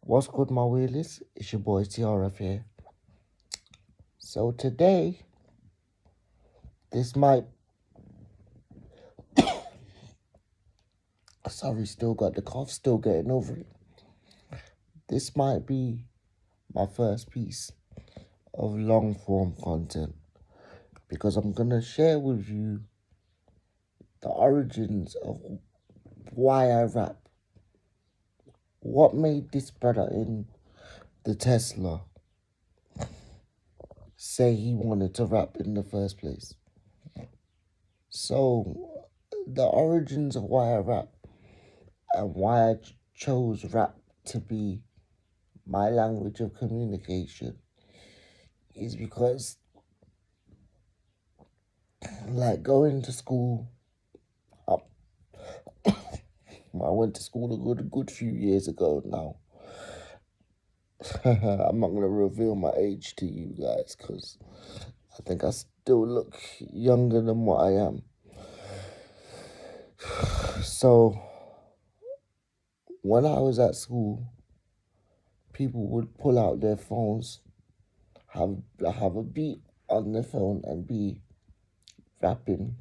What's good, my wheelies? It's your boy TRF here. So today, this might. Sorry, still got the cough, still getting over it. This might be my first piece of long form content because I'm gonna share with you the origins of why I rap. What made this brother in the Tesla say he wanted to rap in the first place? So, the origins of why I rap and why I chose rap to be my language of communication is because, like, going to school, I, I went to school a good few years ago now. I'm not gonna reveal my age to you guys because I think I still look younger than what I am. So when I was at school, people would pull out their phones, have a beat on their phone, and be rapping,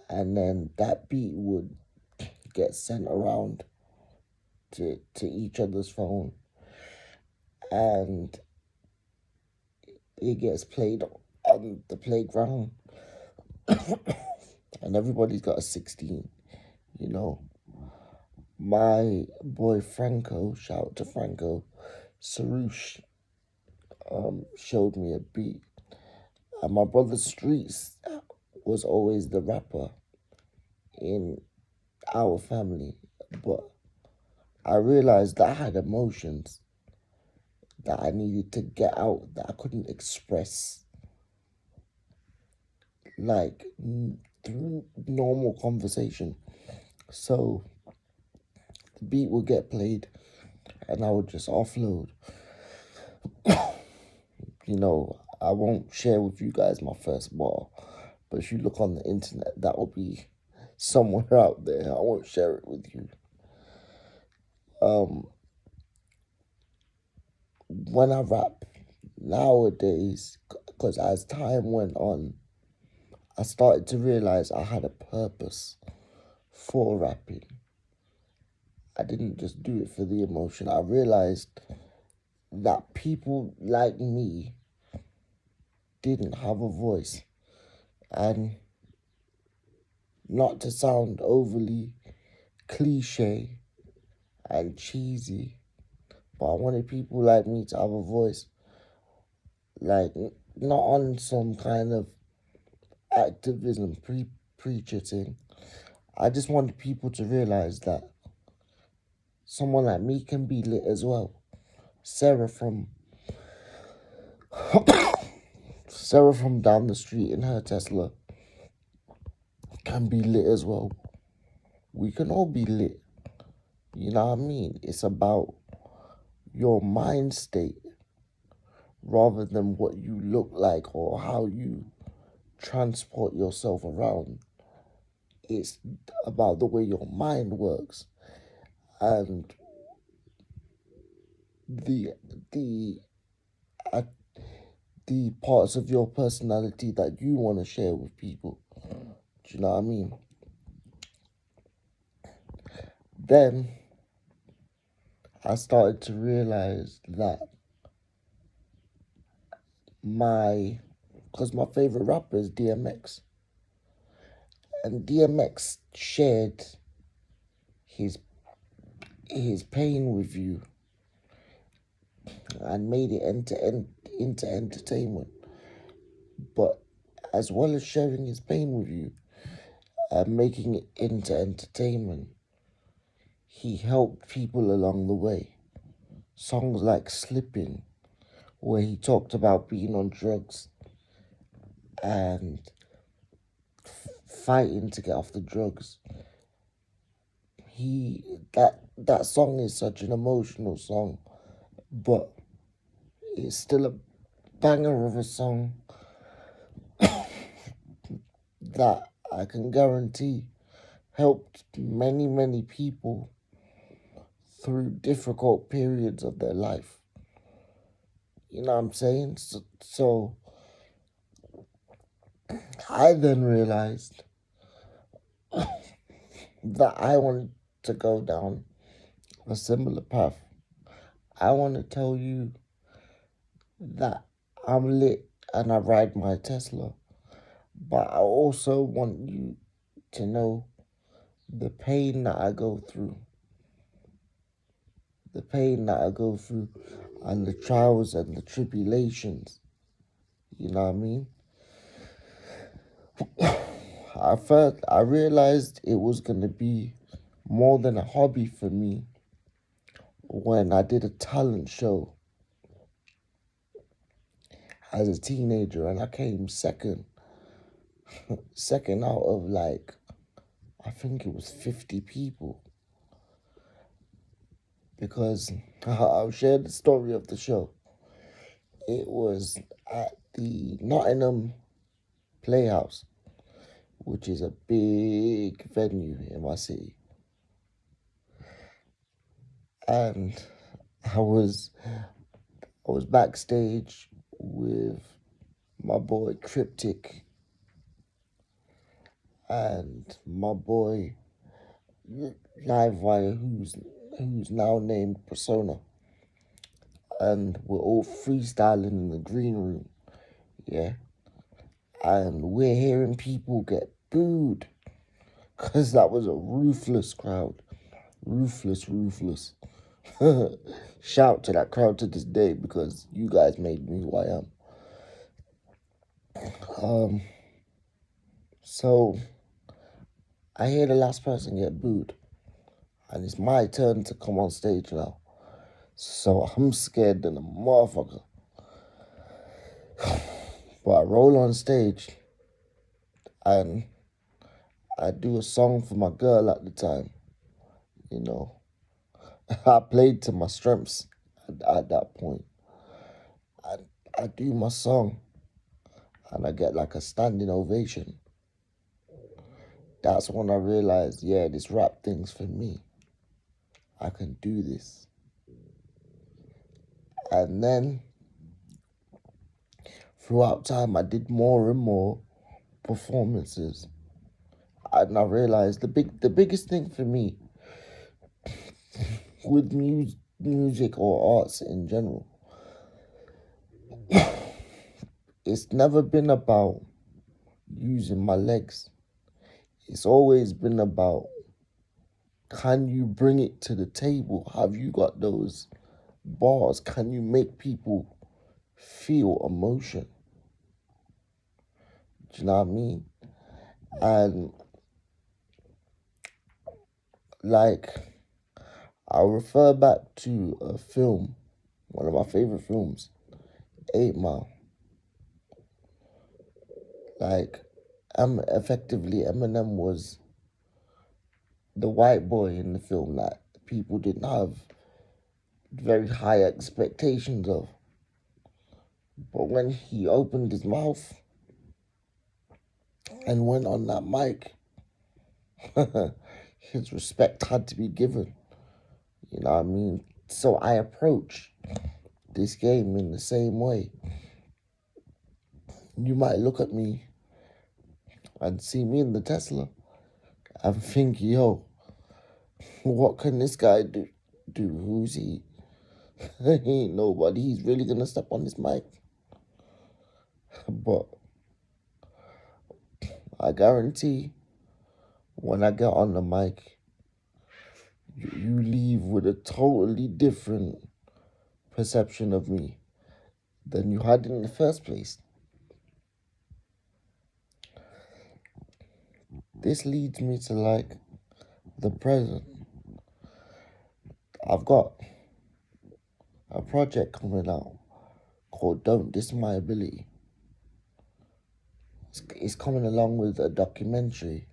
and then that beat would get sent around to each other's phone, and it gets played on the playground, and everybody's got a 16. You know, my boy Franco, shout out to Franco, Sarush, showed me a beat, and my brother Streets was always the rapper in our family, but I realized that I had emotions that I needed to get out that I couldn't express like through normal conversation. So the beat would get played and I would just offload. I won't share with you guys my first bar, but if you look on the internet, that will be somewhere out there. I won't share it with you. When I rap nowadays, because as time went on, I started to realize I had a purpose for rapping. I didn't just do it for the emotion. I realized that people like me didn't have a voice. And not to sound overly cliche and cheesy, but I wanted people like me to have a voice. Like, not on some kind of activism preacher thing. I just wanted people to realize that someone like me can be lit as well. Sarah from Sarah from down the street in her Tesla can be lit as well. We can all be lit. You know what I mean? It's about your mind state rather than what you look like or how you transport yourself around. It's about the way your mind works and the the uh, the parts of your personality that you want to share with people. Do you know what I mean? Then I started to realize that because my favorite rapper is DMX, and DMX shared his his pain with you and made it into entertainment. But as well as sharing his pain with you and making it into entertainment, he helped people along the way. Songs like Slipping, where he talked about being on drugs and fighting to get off the drugs. That song is such an emotional song, but it's still a banger of a song that I can guarantee helped many people through difficult periods of their life. You know what I'm saying? So I then realized that I wanted to go down a similar path. I want to tell you that I'm lit and I ride my Tesla, but I also want you to know the pain that I go through, and the trials and the tribulations. You know what I mean? I realized it was going to be more than a hobby for me when I did a talent show as a teenager, and I came second out of like, I think it was 50 people. Because I'll share the story of the show. It was at the Nottingham Playhouse, which is a big venue in my city. And I was backstage with my boy Cryptic and my boy Livewire, who's now named Persona, and we're all freestyling in the green room, yeah. And we're hearing people get booed because that was a ruthless crowd, ruthless. Shout to that crowd to this day because you guys made me who I am. So I hear the last person get booed, and it's my turn to come on stage now. So I'm scared than a motherfucker. But I roll on stage and I do a song for my girl at the time. You know, I played to my strengths at that point. I do my song and I get like a standing ovation. That's when I realized, yeah, this rap thing's for me. I can do this. And then throughout time, I did more and more performances. And I realized the biggest thing for me with music or arts in general, it's never been about using my legs. It's always been about, can you bring it to the table? Have you got those bars? Can you make people feel emotion? Do you know what I mean? And like, I'll refer back to a film, one of my favorite films, 8 Mile. Like, effectively, Eminem was the white boy in the film that people didn't have very high expectations of. But when he opened his mouth and went on that mic, his respect had to be given. You know what I mean? So I approach this game in the same way. You might look at me and see me in the Tesla and think, yo, what can this guy do? Who's he? He ain't nobody. He's really gonna step on this mic. But I guarantee when I get on the mic, you leave with a totally different perception of me than you had in the first place. This leads me to like the present. I've got a project coming out called Don't Diss My Ability. It's coming along with a documentary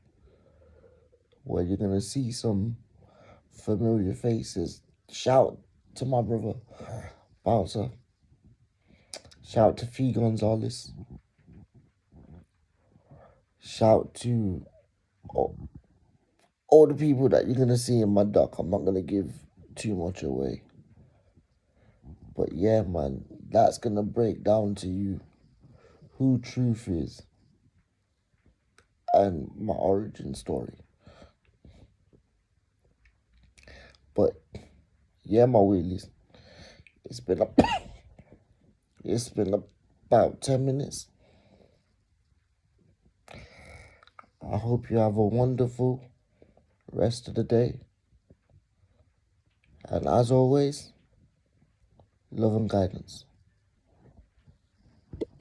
where you're gonna see some familiar faces. Shout to my brother Bouncer. Shout to Fee Gonzalez. Shout to all the people that you're gonna see in my doc. I'm not gonna give too much away. But yeah, man, that's gonna break down to you who Truth is and my origin story. But yeah, my wheelies, it's been a, it's been about 10 minutes. I hope you have a wonderful rest of the day. And as always, love and guidance.